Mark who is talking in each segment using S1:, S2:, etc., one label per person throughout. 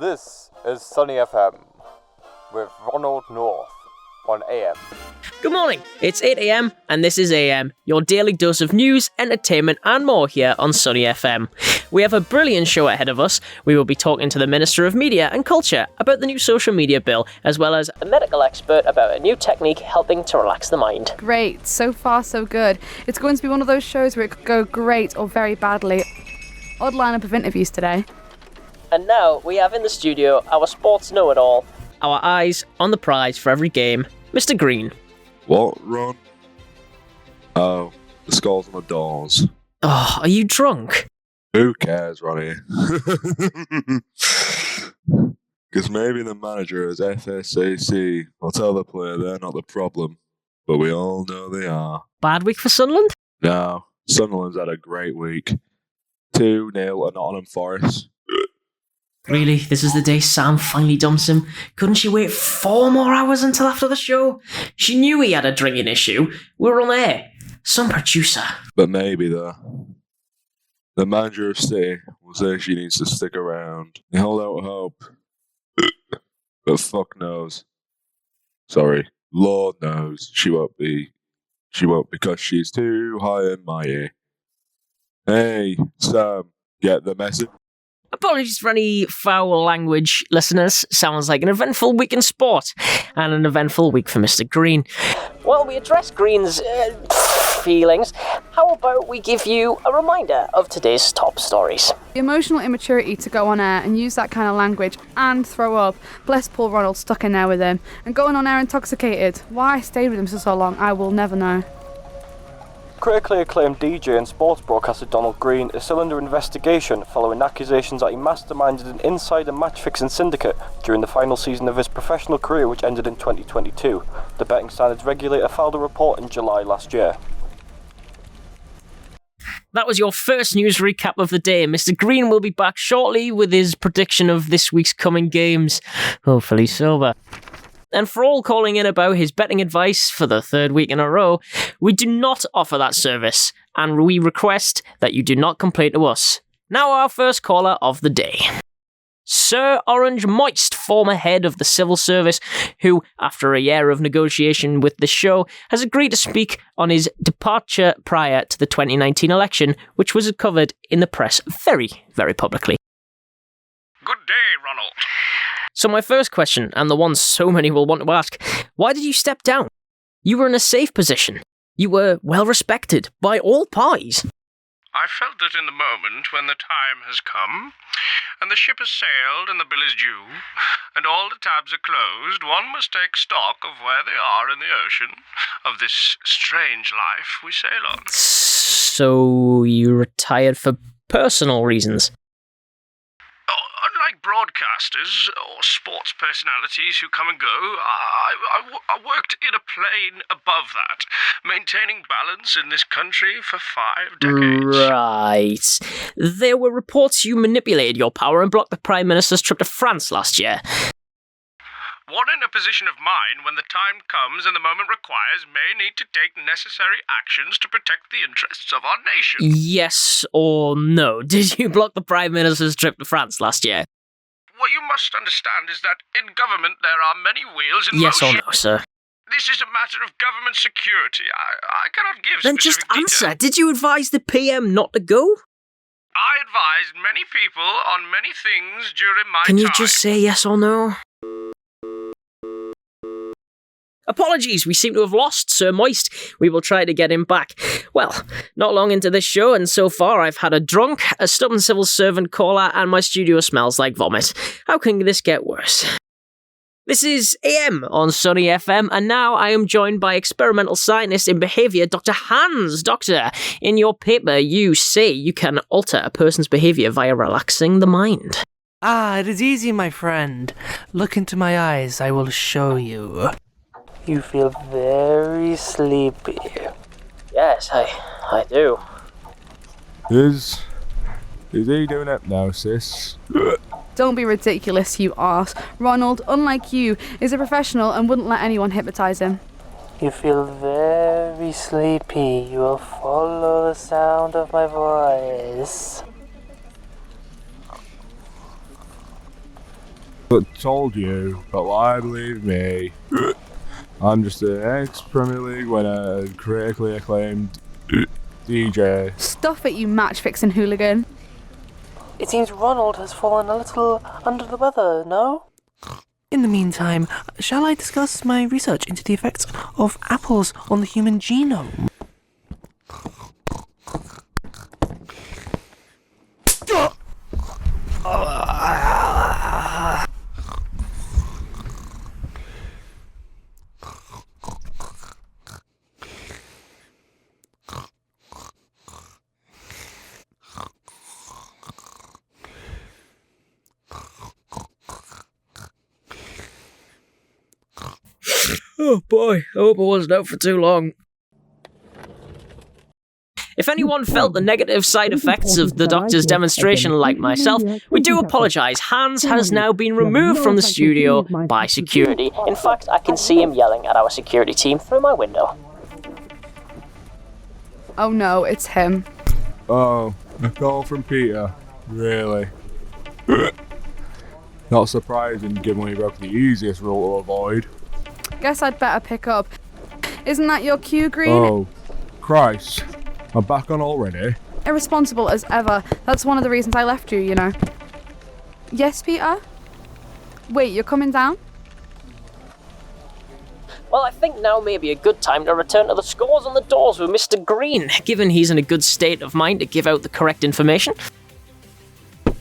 S1: This is SunnyFM with Ronald North on AM.
S2: Good morning, it's 8am and this is AM, your daily dose of news, entertainment and more here on SunnyFM. We have a brilliant show ahead of us. We will be talking to the Minister of Media and Culture about the new social media bill, as well as a medical expert about a new technique helping to relax the mind.
S3: Great, so far so good. It's going to be one of those shows where it could go great or very badly. Odd lineup of interviews today.
S2: And now we have in the studio our sports know-it-all, our eyes on the prize for every game, Mr. Green.
S4: What, Ron? Oh, the skulls on the doors.
S2: Oh, are you drunk?
S4: Who cares, Ronnie? Because maybe the manager is FSAC. I'll tell the player they're not the problem, but we all know they are.
S2: Bad week for Sunderland?
S4: No, Sunderland's had a great week. 2-0 at Nottingham Forest.
S2: Really? This is the day Sam finally dumps him? Couldn't she wait 4 more hours until after the show? She knew he had a drinking issue. We were on air. Some producer.
S4: But maybe, though. The manager of City will say she needs to stick around. They hold out hope. But fuck knows. Sorry. Lord knows she won't be. She won't because she's too high and mighty. Hey, Sam, get the message?
S2: Apologies for any foul language, listeners. Sounds like an eventful week in sport, and an eventful week for Mr. Green. While we address Green's feelings, how about we give you a reminder of today's top stories?
S3: The emotional immaturity to go on air and use that kind of language and throw up. Bless poor Ronald stuck in there with him. And going on air intoxicated. Why I stayed with him for so long, I will never know.
S1: Critically acclaimed DJ and sports broadcaster Donald Green is still under investigation following accusations that he masterminded an insider match-fixing syndicate during the final season of his professional career, which ended in 2022. The betting standards regulator filed a report in July last year.
S2: That was your first news recap of the day. Mr. Green will be back shortly with his prediction of this week's coming games, hopefully sober. And for all calling in about his betting advice for the 3rd week in a row, we do not offer that service, and we request that you do not complain to us. Now our first caller of the day. Sir Orange Moist, former head of the civil service, who, after a year of negotiation with the show, has agreed to speak on his departure prior to the 2019 election, which was covered in the press very, very publicly.
S5: Good day, Ronald.
S2: So my first question, and the one so many will want to ask, why did you step down? You were in a safe position. You were well respected by all parties.
S5: I felt that in the moment when the time has come, and the ship has sailed and the bill is due, and all the tabs are closed, one must take stock of where they are in the ocean, of this strange life we sail on.
S2: So you retired for personal reasons?
S5: Unlike broadcasters or sports personalities who come and go, I worked in a plane above that, maintaining balance in this country for 5 decades.
S2: Right. There were reports you manipulated your power and blocked the Prime Minister's trip to France last year.
S5: One in a position of mind, when the time comes and the moment requires, may need to take necessary actions to protect the interests of our nation.
S2: Yes or no? Did you block the Prime Minister's trip to France last year?
S5: What you must understand is that in government there are many wheels in
S2: Yes
S5: motion.
S2: or no, sir?
S5: This is a matter of government security. I cannot give
S2: Then just
S5: specific
S2: answer.
S5: details.
S2: Did you advise the PM not to go?
S5: I advised many people on many things during my
S2: Can
S5: time.
S2: you just say yes or no? Apologies, we seem to have lost Sir Moist. We will try to get him back. Well, not long into this show, and so far I've had a drunk, a stubborn civil servant caller, and my studio smells like vomit. How can this get worse? This is AM on SunnyFM, and now I am joined by experimental scientist in behaviour, Dr. Hans. Doctor, in your paper you say you can alter a person's behaviour via relaxing the mind.
S6: Ah, it is easy, my friend. Look into my eyes, I will show you.
S7: You feel very sleepy.
S2: Yes, I do.
S4: Is he doing hypnosis?
S3: Don't be ridiculous, you arse. Ronald, unlike you, is a professional and wouldn't let anyone hypnotise him.
S7: You feel very sleepy. You will follow the sound of my voice.
S4: But told you, but why believe me? I'm just an ex-Premier League winner and critically acclaimed DJ.
S3: Stuff it, you match-fixing hooligan.
S7: It seems Ronald has fallen a little under the weather, no?
S6: In the meantime, shall I discuss my research into the effects of apples on the human genome?
S2: Oh boy, I hope I wasn't out for too long. If anyone felt the negative side effects of the doctor's demonstration like myself, we do apologise. Hans has now been removed from the studio by security. In fact, I can see him yelling at our security team through my window.
S3: Oh no, it's him.
S4: Oh, a call from Peter. Really? Not surprising given we broke the easiest rule to avoid.
S3: Guess I'd better pick up. Isn't that your cue, Green?
S4: Oh, Christ. I'm back on already.
S3: Irresponsible as ever. That's one of the reasons I left you, you know. Yes, Peter? Wait, you're coming down?
S2: Well, I think now may be a good time to return to the scores on the doors with Mr. Green, given he's in a good state of mind to give out the correct information.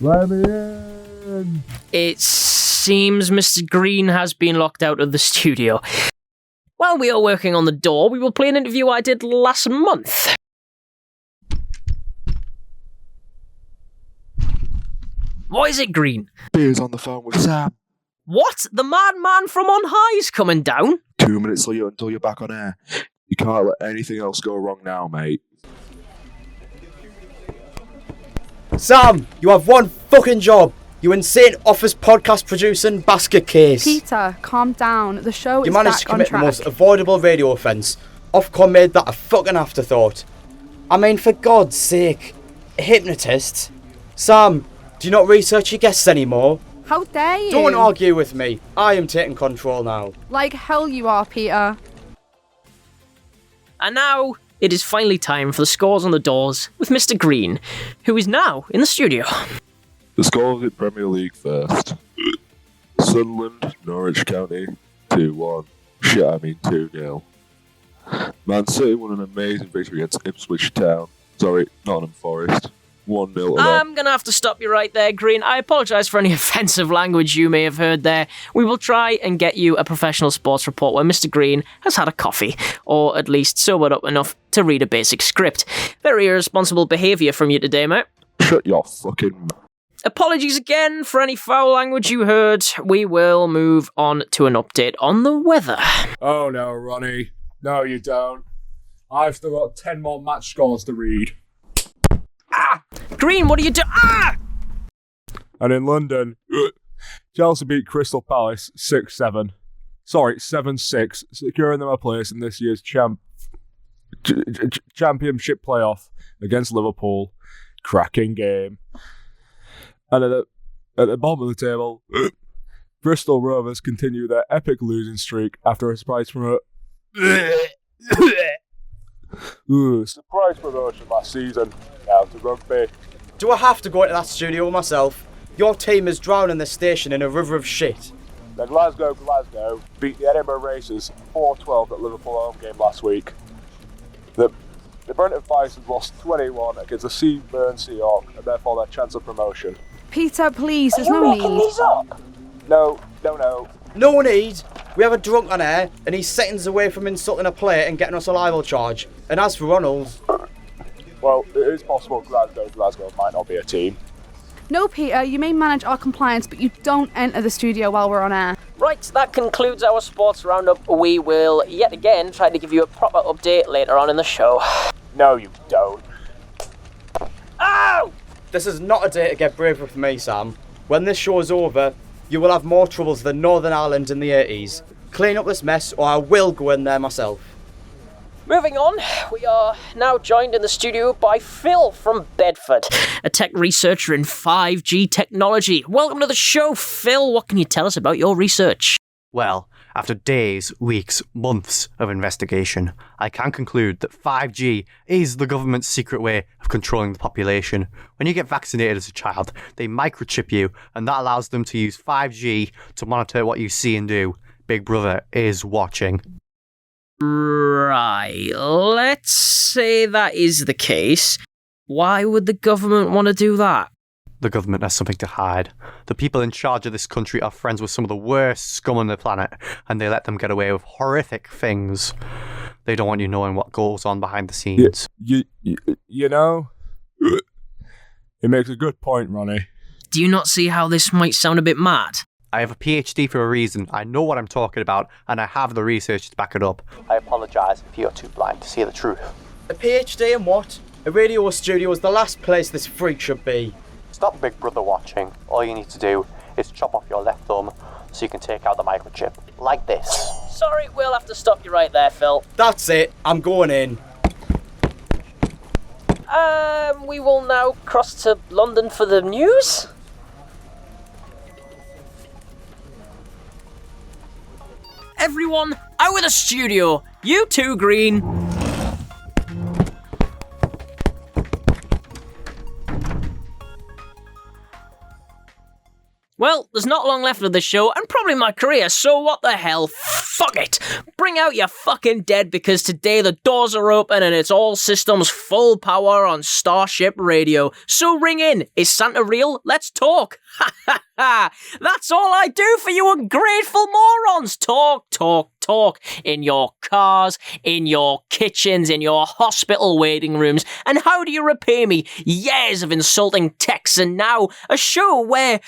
S4: Let me in.
S2: It seems Mr. Green has been locked out of the studio. While we are working on the door, we will play an interview I did last month. What is it, Green?
S4: Beer's on the phone with Sam.
S2: What? The madman from on high is coming down?
S4: 2 minutes until you're back on air. You can't let anything else go wrong now, mate.
S8: Sam, you have one fucking job. You insane office podcast producing basket case.
S3: Peter, calm down. The show
S8: You
S3: is
S8: managed to
S3: back on
S8: commit the
S3: track.
S8: most avoidable radio offence. Ofcom made that a fucking afterthought. I mean, for God's sake. A hypnotist? Sam, do you not research your guests anymore?
S3: How dare you?
S8: Don't argue with me. I am taking control now.
S3: Like hell you are, Peter.
S2: And now, it is finally time for the scores on the doors with Mr. Green, who is now in the studio.
S4: The scores in Premier League first. Sunderland, Norwich County, 2-1. 2-0. Man City won an amazing victory against Ipswich Town. Sorry, Nottingham Forest. 1-0 to them.
S2: I'm going to have to stop you right there, Green. I apologise for any offensive language you may have heard there. We will try and get you a professional sports report where Mr. Green has had a coffee, or at least sobered up enough to read a basic script. Very irresponsible behaviour from you today, mate.
S4: Shut your fucking mouth.
S2: Apologies again for any foul language you heard. We will move on to an update on the weather.
S4: Oh no, Ronnie. No, you don't. I've still got 10 more match scores to read.
S2: Green, what are you doing?
S4: And in London, Chelsea beat Crystal Palace 6-7. Sorry, 7-6, securing them a place in this year's championship playoff against Liverpool. Cracking game. And at the bottom of the table, Bristol Rovers continue their epic losing streak after a surprise from surprise promotion last season. Now to rugby.
S8: Do I have to go into that studio myself? Your team is drowning the station in a river of shit.
S4: Then Glasgow beat the Edinburgh Racers 4-12 at Liverpool home game last week. The Brenton Bisons lost 21 against the Seaburn Seahawks and therefore their chance of promotion.
S3: Peter, please, there's no need.
S4: No.
S8: No need. We have a drunk on air, and he's seconds away from insulting a player and getting us a libel charge. And as for Ronald...
S4: Well, it is possible Glasgow might not be a team.
S3: No, Peter, you may manage our compliance, but you don't enter the studio while we're on air.
S2: Right, that concludes our sports roundup. We will yet again try to give you a proper update later on in the show.
S4: No, you don't.
S2: Ow!
S8: This is not a day to get brave with me, Sam. When this show is over, you will have more troubles than Northern Ireland in the 80s. Clean up this mess, or I will go in there myself.
S2: Moving on, we are now joined in the studio by Phil from Bedford, a tech researcher in 5G technology. Welcome to the show, Phil. What can you tell us about your research?
S9: Well, after days, weeks, months of investigation, I can conclude that 5G is the government's secret way of controlling the population. When you get vaccinated as a child, they microchip you, and that allows them to use 5G to monitor what you see and do. Big Brother is watching.
S2: Right, let's say that is the case. Why would the government want to do that?
S9: The government has something to hide. The people in charge of this country are friends with some of the worst scum on the planet, and they let them get away with horrific things. They don't want you knowing what goes on behind the scenes.
S4: You know, it makes a good point, Ronnie.
S2: Do you not see how this might sound a bit mad?
S9: I have a PhD for a reason. I know what I'm talking about, and I have the research to back it up. I apologise if you're too blind to see the truth.
S8: A PhD in what? A radio studio is the last place this freak should be.
S9: Stop Big Brother watching. All you need to do is chop off your left thumb so you can take out the microchip. Like this.
S2: Sorry, we'll have to stop you right there, Phil.
S8: That's it. I'm going in.
S2: We will now cross to London for the news. Everyone, out of the studio. You too, Green. Well, there's not long left of the show, and probably my career, so what the hell? Fuck it! Bring out your fucking dead, because today the doors are open and it's all systems full power on Starship Radio. So ring in. Is Santa real? Let's talk. Ha ha ha! That's all I do for you ungrateful morons! Talk, talk, talk. In your cars, in your kitchens, in your hospital waiting rooms. And how do you repay me? Years of insulting texts, and now a show where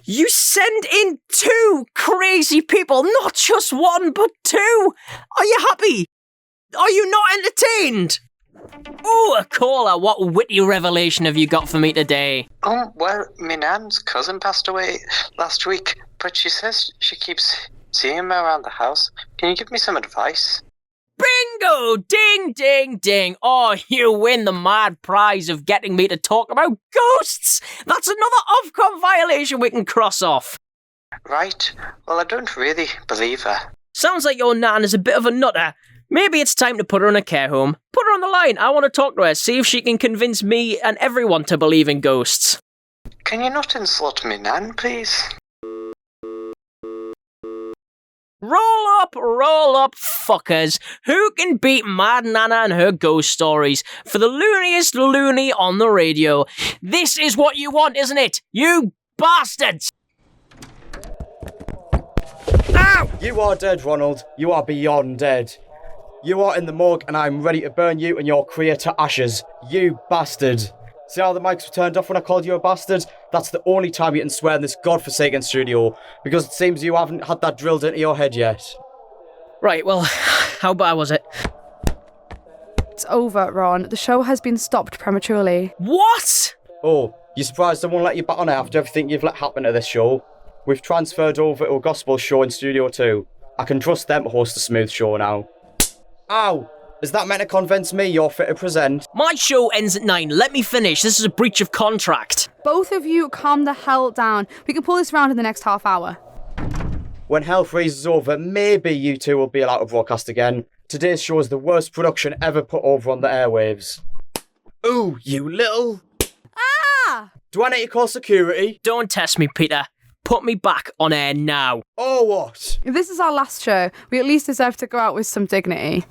S2: you send in two crazy people, not just one, but two. Are you happy? Are you not entertained? Ooh, a caller. What witty revelation have you got for me today?
S10: Well, my nan's cousin passed away last week, but she says she keeps seeing him around the house. Can you give me some advice?
S2: Bingo! Ding, ding, ding. Oh, you win the mad prize of getting me to talk about ghosts. That's another Ofcom violation we can cross off.
S10: Right. Well, I don't really believe her.
S2: Sounds like your nan is a bit of a nutter. Maybe it's time to put her in a care home. Put her on the line. I want to talk to her, see if she can convince me and everyone to believe in ghosts.
S10: Can you not insult me nan, please?
S2: Roll up, fuckers. Who can beat Mad Nana and her ghost stories? For the looniest loony on the radio. This is what you want, isn't it? You bastards! Ow!
S8: You are dead, Ronald. You are beyond dead. You are in the morgue, and I'm ready to burn you and your career to ashes. You bastard. See how the mics were turned off when I called you a bastard? That's the only time you can swear in this godforsaken studio, because it seems you haven't had that drilled into your head yet.
S2: Right, well, how bad was it?
S3: It's over, Ron. The show has been stopped prematurely.
S2: What?
S8: Oh, you surprised I won't let you back on it after everything you've let happen to this show? We've transferred over to a gospel show in Studio 2. I can trust them to host a smooth show now. Ow! Is that meant to convince me you're fit to present?
S2: My show ends at 9. Let me finish. This is a breach of contract.
S3: Both of you calm the hell down. We can pull this round in the next half hour.
S8: When hell freezes over, maybe you two will be allowed to broadcast again. Today's show is the worst production ever put over on the airwaves. Ooh, you little...
S3: Ah!
S8: Do I need to call security?
S2: Don't test me, Peter. Put me back on air now.
S8: Or what?
S3: If this is our last show, we at least deserve to go out with some dignity.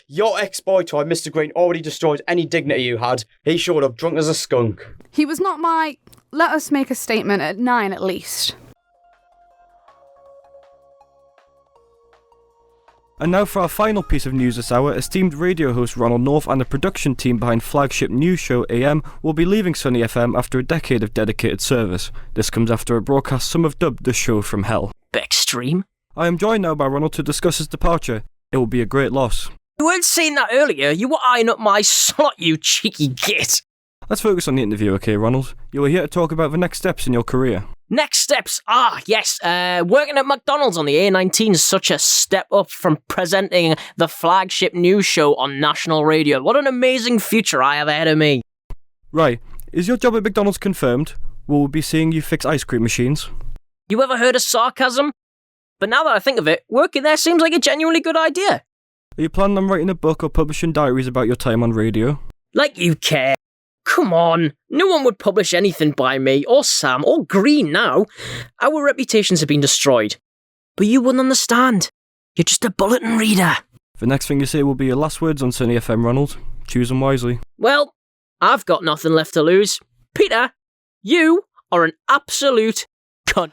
S8: Your ex-boy toy, Mr. Green, already destroyed any dignity you had. He showed up drunk as a skunk.
S3: He was not my... Let us make a statement at 9 at least.
S1: And now for our final piece of news this hour, esteemed radio host Ronald North and the production team behind flagship news show AM will be leaving SunnyFM after a decade of dedicated service. This comes after a broadcast some have dubbed the show from hell.
S2: Extreme.
S1: I am joined now by Ronald to discuss his departure. It will be a great loss.
S2: You weren't saying that earlier. You were eyeing up my slot, you cheeky git.
S1: Let's focus on the interview, okay, Ronald? You are here to talk about the next steps in your career.
S2: Next steps. Yes. Working at McDonald's on the A19 is such a step up from presenting the flagship news show on national radio. What an amazing future I have ahead of me.
S1: Right, is your job at McDonald's confirmed? Will we be seeing you fix ice cream machines?
S2: You ever heard of sarcasm? But now that I think of it, working there seems like a genuinely good idea.
S1: Are you planning on writing a book or publishing diaries about your time on radio?
S2: Like you care. Come on, no one would publish anything by me, or Sam, or Green now. Our reputations have been destroyed. But you wouldn't understand. You're just a bulletin reader.
S1: The next thing you say will be your last words on SunnyFM, Ronald. Choose them wisely.
S2: Well, I've got nothing left to lose. Peter, you are an absolute cunt.